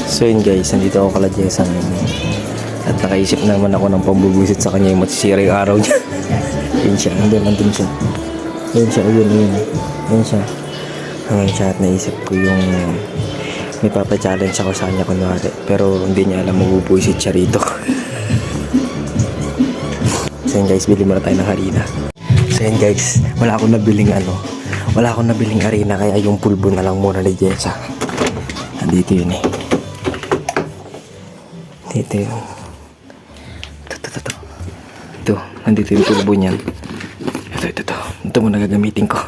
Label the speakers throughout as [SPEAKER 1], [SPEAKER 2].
[SPEAKER 1] So yun guys, nandito ako kala Jessa ngayon. At nakaisip naman ako ng pambubusit sa kanya yung matisira yung araw niya. Yun siya, andun siya. Yun siya, yun siya. Hanggang siya at naisip ko yung may papa-challenge ako sa kanya kunwari. Pero hindi niya alam mabubusit siya rito. So yun guys, bili muna tayo ng harina. So yun guys, wala akong nabiling harina kaya yung pulbo na lang muna ni Jessa. Nandito yun eh. Dito yun. Ito, nandito yung pulbo niyan. Ito muna gagamitin ko.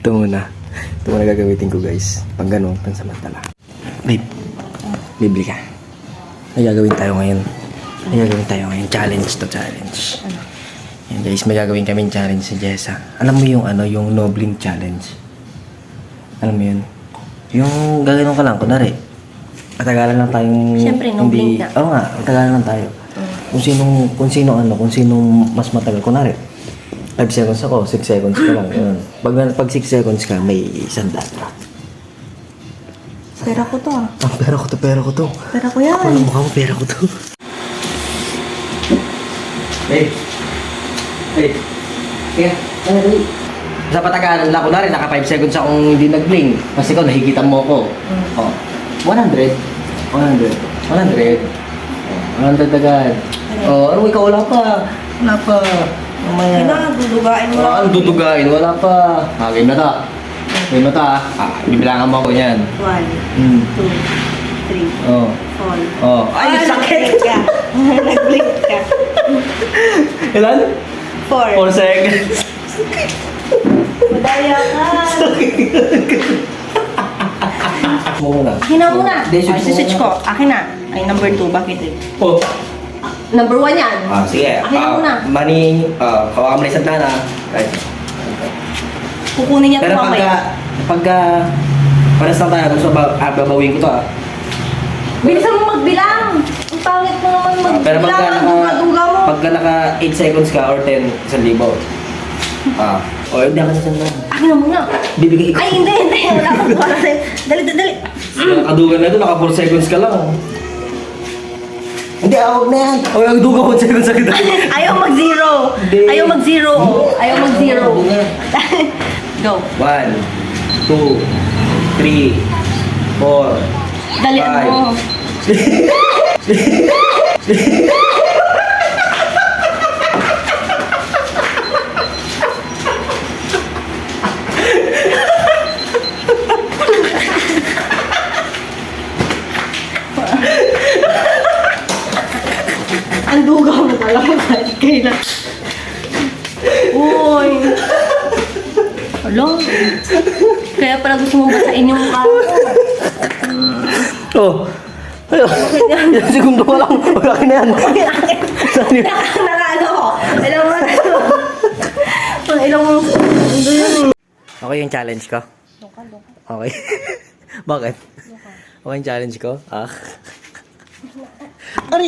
[SPEAKER 1] Ito muna gagamitin ko guys. Pag ganun, pansamantala. Babe, bibili ka. May gagawin tayo ngayon. Challenge. Yan guys, may gagawin kaming challenge si Jessa. Alam mo yung yung no blink challenge? Alam mo yun? Yung gagawin ka lang, kunwari. Matagalan lang tayong...
[SPEAKER 2] Siyempre, no blink na.
[SPEAKER 1] Oo nga, matagalan lang tayo. Kung sinong mas matagal. Kunwari, 5 seconds ako, 6 seconds ka lang. Yun. Pag 6 seconds ka, may sandal ka.
[SPEAKER 2] Pera ko to ah.
[SPEAKER 1] Pera ko to.
[SPEAKER 2] Pera ko yan.
[SPEAKER 1] Ano mukha mo, pera ko to. Babe. Kaya, dali. Sa patagalan lang, kunwari, naka 5 seconds akong hindi nag-blink. Kasi ikaw, nahigitan mo ako. Oh, 100 agad. Oh, ano, ikaw wala pa. Mamaya.
[SPEAKER 2] Dudugain mo lang.
[SPEAKER 1] Ano dudugain? Wala pa. Game na ta. Bibilangan mo ako yan.
[SPEAKER 2] 1, 2, 3,
[SPEAKER 1] Oh.
[SPEAKER 2] 4.
[SPEAKER 1] Ay, sakit!
[SPEAKER 2] Nag-blink ka.
[SPEAKER 1] Ilan?
[SPEAKER 2] 4.
[SPEAKER 1] 4 seconds.
[SPEAKER 2] Madaya ka.
[SPEAKER 1] Muna.
[SPEAKER 2] Akin na muna. Switch ko. Akin na. Ay, number 2. Bakit eh?
[SPEAKER 1] Oh.
[SPEAKER 2] Number 1 yan.
[SPEAKER 1] Sige.
[SPEAKER 2] Akin na muna.
[SPEAKER 1] Mani, kawawa mo na isang dana.
[SPEAKER 2] Kukunin niya ito
[SPEAKER 1] Pero
[SPEAKER 2] mamaya.
[SPEAKER 1] pagka pares lang tayo, gusto babawin ko to
[SPEAKER 2] Bilisan mo magbilang. Ang pangit mo naman magbilang.
[SPEAKER 1] Pero
[SPEAKER 2] Duga mo.
[SPEAKER 1] pagka naka 8 seconds ka or 10, 1,000. O, hindi ako sa sandal.
[SPEAKER 2] Akin na muna.
[SPEAKER 1] Bibigay ko.
[SPEAKER 2] Ay, hindi. Wala akong para sa'yo. Dali.
[SPEAKER 1] Nakadugan na ito, naka 4 seconds ka lang. Hindi, awag na yan. O, nakadugan 4 seconds sa kita.
[SPEAKER 2] Ayaw mag-zero. Ayaw mag-zero. Go.
[SPEAKER 1] 1, 2, 3, 4,
[SPEAKER 2] Dali mo. Ang duga mo talaga kahit kailan. Uy. Hello. Kaya pala gusto mo basain yung mukha ko.
[SPEAKER 1] Oh. Ayun. Ilang segundo ka lang. Wala ka na yan.
[SPEAKER 2] Nakano ko. Ilang mo na ito. Ilang mo. Ito yun eh.
[SPEAKER 1] Okay yung challenge ko? Okay. Bakit? Okay yung challenge ko? Ari!